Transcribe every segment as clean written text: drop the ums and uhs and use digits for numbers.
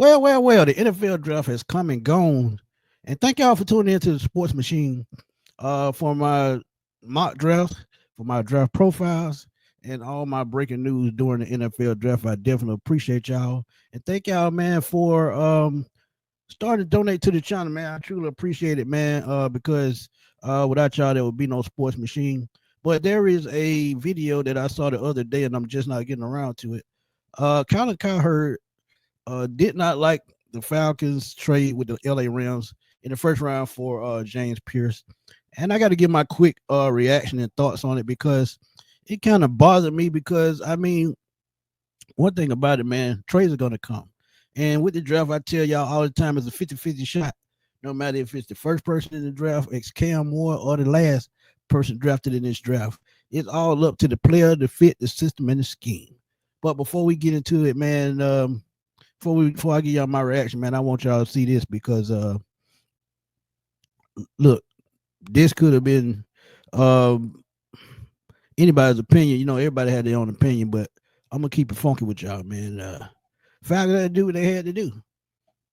Well. The NFL draft has come and gone, and thank y'all for tuning into the Sports Machine. For my mock draft, for my draft profiles, and all my breaking news during the NFL draft. I definitely appreciate y'all, and thank y'all, man, for starting to donate to the channel, man. I truly appreciate it, man. Because without y'all, there would be no Sports Machine. But there is a video that I saw the other day, and I'm just not getting around to it. Colin Cowherd did not like the Falcons trade with the LA Rams in the first round for James Pearce. And I got to give my quick reaction and thoughts on it because it kind of bothered me because, I mean, one thing about it, man, trades are going to come. And with the draft, I tell y'all all the time, it's a 50-50 shot. No matter if it's the first person in the draft, ex Cam Moore, or the last person drafted in this draft. It's all up to the player, the fit, the system, and the scheme. But before we get into it, man, before I give y'all my reaction, man, I want y'all to see this because look, this could have been anybody's opinion. You know, everybody had their own opinion, but I'm gonna keep it funky with y'all, man. Falcons had to do what they had to do,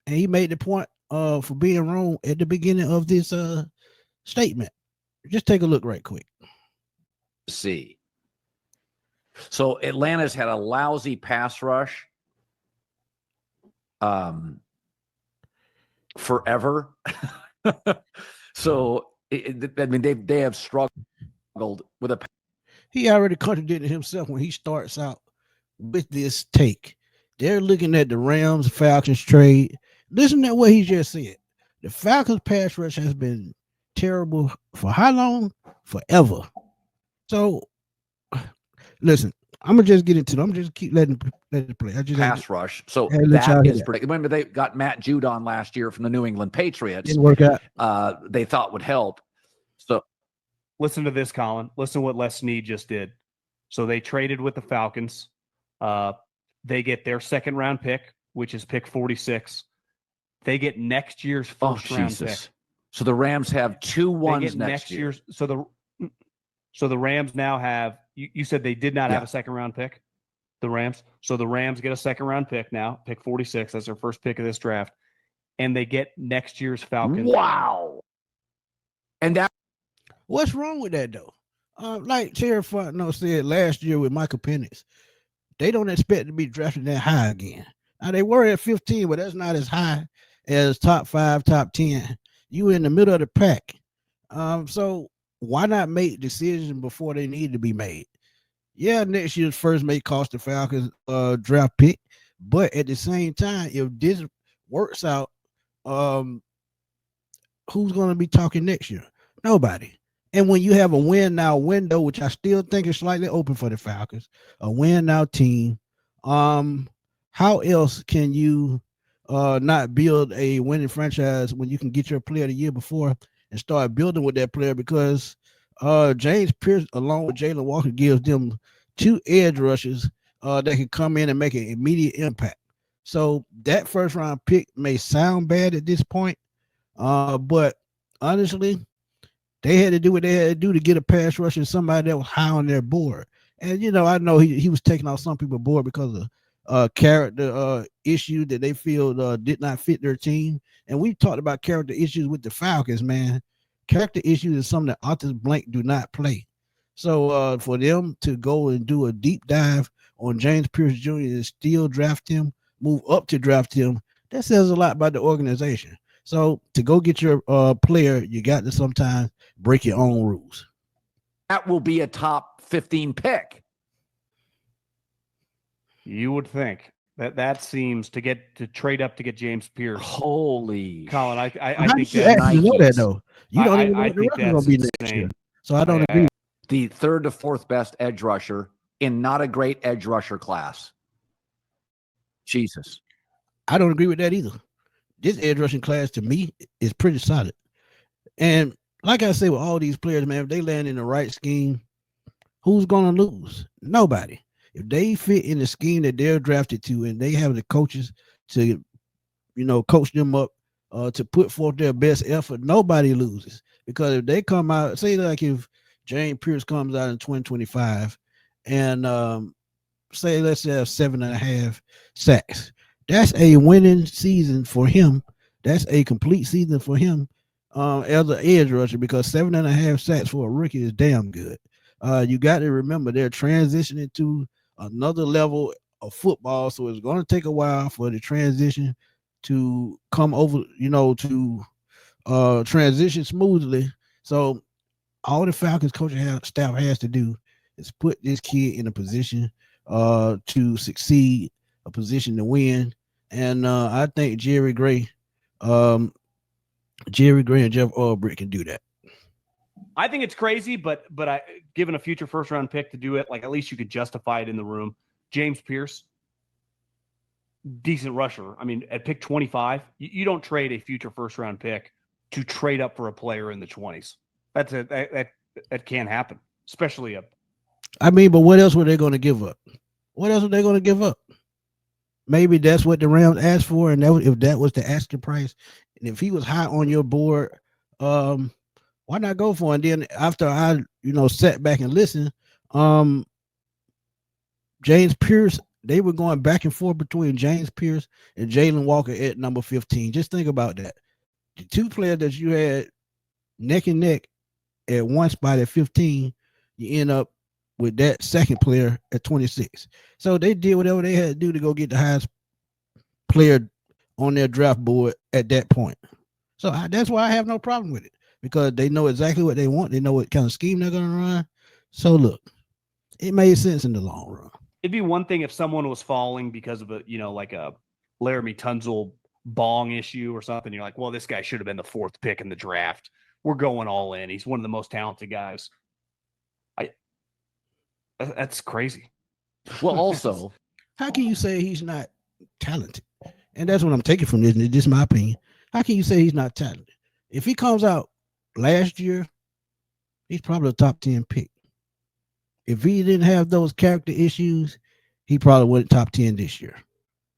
and he made the point for being wrong at the beginning of this statement. Just take a look right quick. See. So Atlanta's had a lousy pass rush forever. So I mean they have struggled with a. He already contradicted himself when he starts out with this take. They're looking at the Rams Falcons trade. Listen to what he just said. The Falcons pass rush has been terrible for how long? Forever. So listen, I'm gonna just get into it. I'm just keep letting it play. I just pass rush. So that is predictable. Remember, they got Matt Judon last year from the New England Patriots. Didn't work out. They thought would help. So listen to this, Colin. Listen to what Les Snead just did. So they traded with the Falcons. They get their second round pick, which is pick 46. They get next year's first round pick. So the Rams have 2 ones next year. So the Rams now have. You said they did not have a second round pick. The Rams. So the Rams get a second round pick now, pick 46. That's their first pick of this draft, and they get next year's Falcons. Wow. And that. What's wrong with that though? Like Terry Fontenot said last year with Michael Penix, they don't expect to be drafted that high again. Now they were at 15, but that's not as high as top 5, top 10. You in the middle of the pack. So why not make decisions before they need to be made? Yeah, next year's first may cost the Falcons draft pick, but at the same time, if this works out, who's going to be talking next year? Nobody. And when you have a win now window, which I still think is slightly open for the Falcons, a win now team, how else can you not build a winning franchise when you can get your player the year before and start building with that player? Because James Pearce, along with Jalen Walker, gives them 2 edge rushers that can come in and make an immediate impact. So that first round pick may sound bad at this point, but honestly, they had to do what they had to do to get a pass rusher, somebody that was high on their board. And, you know, I know he was taking off some people's board because of character issue that they feel did not fit their team. And we talked about character issues with the Falcons, man. Character issues is something that Arthur Blank do not play. So for them to go and do a deep dive on James Pearce Jr. and still draft him, move up to draft him, that says a lot about the organization. So to go get your player, you got to sometimes break your own rules. That will be a top 15 pick. You would think that seems to trade up to get James Pearce. Holy Colin, I think you actually know that though. You don't even know what the record going to be next year. So I don't agree. The 3rd to 4th best edge rusher in not a great edge rusher class. Jesus. I don't agree with that either. This edge rushing class to me is pretty solid. And like I say with all these players, man, if they land in the right scheme, who's going to lose? Nobody. If they fit in the scheme that they're drafted to and they have the coaches to, you know, coach them up to put forth their best effort, nobody loses. Because if they come out, say like if James Pearce comes out in 2025 and say let's say have 7.5 sacks That's a winning season for him. That's a complete season for him as an edge rusher because 7.5 sacks for a rookie is damn good. You got to remember they're transitioning to another level of football, so it's going to take a while for the transition to come over, to transition smoothly. So all the Falcons coaching staff has to do is put this kid in a position to succeed, a position to win. And I think Jerry Gray and Jeff Ulbrich can do that. I think it's crazy, but given a future first round pick to do it, like at least you could justify it in the room. James Pearce, decent rusher. I mean, at pick 25, you don't trade a future first round pick to trade up for a player in the 20s. That can't happen, especially up. I mean, but what else were they going to give up? What else are they going to give up? Maybe that's what the Rams asked for, and if that was the asking price, and if he was high on your board, why not go for it? And then after I, sat back and listened, James Pearce, they were going back and forth between James Pearce and Jalen Walker at number 15. Just think about that. The two players that you had neck and neck at one spot at 15, you end up with that second player at 26. So they did whatever they had to do to go get the highest player on their draft board at that point. So that's why I have no problem with it, because they know exactly what they want. They know what kind of scheme they're going to run. So look, it made sense in the long run. It'd be one thing if someone was falling because of like a Laramie Tunsil bong issue or something. You're like, well, this guy should have been the 4th pick in the draft. We're going all in. He's one of the most talented guys. That's crazy. Well, also, how can you say he's not talented? And that's what I'm taking from this. And this is my opinion. How can you say he's not talented? If he comes out last year, he's probably a top 10 pick. If he didn't have those character issues, he probably went top 10 this year.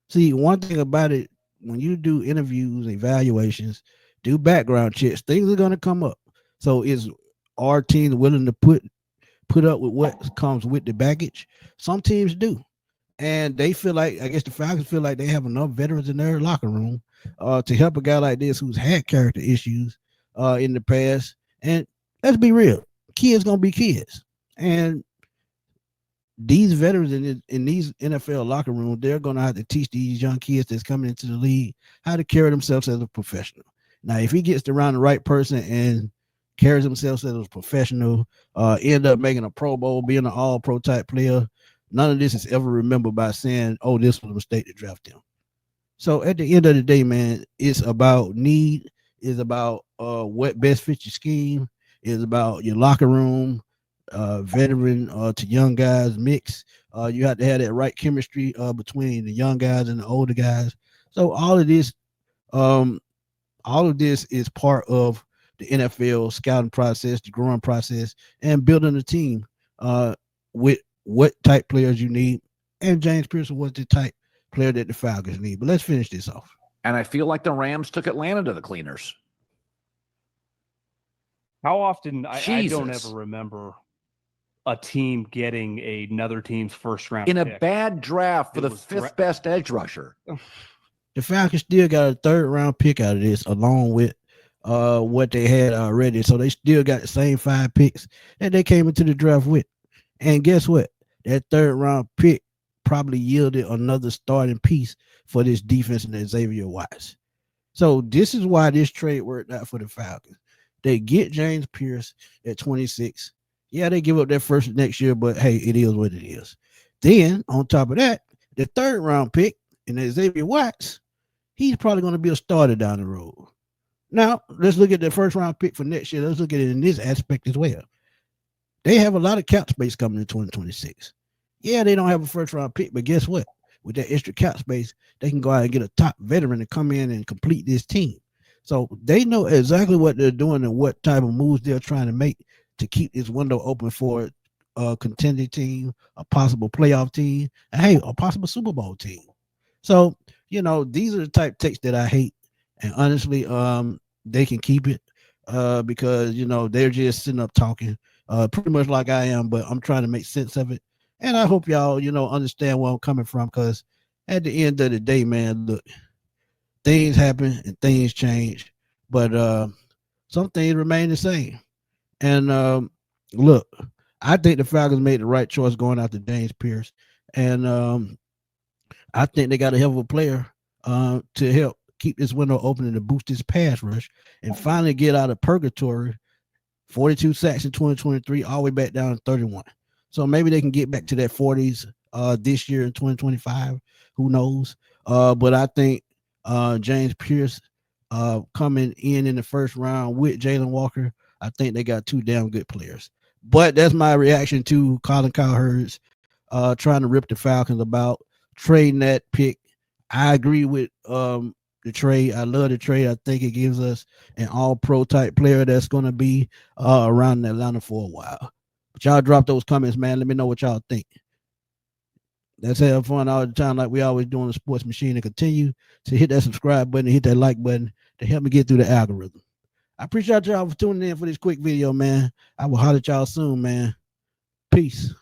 See, one thing about it, when you do interviews, evaluations, do background checks, things are going to come up. So is our team willing to put up with what comes with the baggage? Some teams do. And they feel like, I guess the Falcons feel like they have enough veterans in their locker room to help a guy like this who's had character issues in the past. And let's be real, kids going to be kids. And these veterans in these NFL locker rooms, they're going to have to teach these young kids that's coming into the league how to carry themselves as a professional. Now, if he gets around the right person and carries himself as a professional, end up making a Pro Bowl, being an all-pro type player, none of this is ever remembered by saying, oh, this was a mistake to draft him. So at the end of the day, man, it's about need, it's about what best fits your scheme, it's about your locker room, veteran to young guys mix. You have to have that right chemistry between the young guys and the older guys. So all of this is part of the NFL scouting process, the growing process, and building a team with what type players you need. And James Pearce was the type player that the Falcons need. But let's finish this off. And I feel like the Rams took Atlanta to the cleaners. How often, I don't ever remember a team getting another team's first round in pick. A bad draft for the 5th best edge rusher. The Falcons still got a 3rd round pick out of this, along with what they had already. So they still got the same 5 picks that they came into the draft with. And guess what? That 3rd round pick probably yielded another starting piece for this defense and Xavier Watts. So this is why this trade worked out for the Falcons. They get James Pearce at 26. Yeah, they give up their first next year, but hey, it is what it is. Then on top of that, the 3rd round pick in Xavier Watts, he's probably going to be a starter down the road. Now, let's look at the 1st round pick for next year. Let's look at it in this aspect as well. They have a lot of cap space coming in 2026. Yeah, they don't have a 1st round pick, but guess what? With that extra cap space, they can go out and get a top veteran to come in and complete this team. So they know exactly what they're doing and what type of moves they're trying to make to keep this window open for a contending team, a possible playoff team, and hey, a possible Super Bowl team. So, these are the type takes that I hate. And honestly, they can keep it because, they're just sitting up talking pretty much like I am, but I'm trying to make sense of it. And I hope y'all, understand where I'm coming from because, at the end of the day, man, look, things happen and things change, but some things remain the same. And look, I think the Falcons made the right choice going after James Pearce, and I think they got a hell of a player to help keep this window open and to boost this pass rush and finally get out of purgatory. 42 sacks in 2023, all the way back down to 31. So maybe they can get back to that 40s this year in 2025. Who knows? But I think James Pearce coming in the first round with Jalen Walker, I think they got two damn good players. But that's my reaction to Colin Cowherd's trying to rip the Falcons about trading that pick. I agree with the trade. I love the trade. I think it gives us an all-pro type player that's going to be around Atlanta for a while. But y'all drop those comments, man. Let me know what y'all think. Let's have fun all the time like we always do on the Sports Machine, and continue to hit that subscribe button and hit that like button to help me get through the algorithm. I appreciate y'all for tuning in for this quick video, man. I will holler at y'all soon, man. Peace.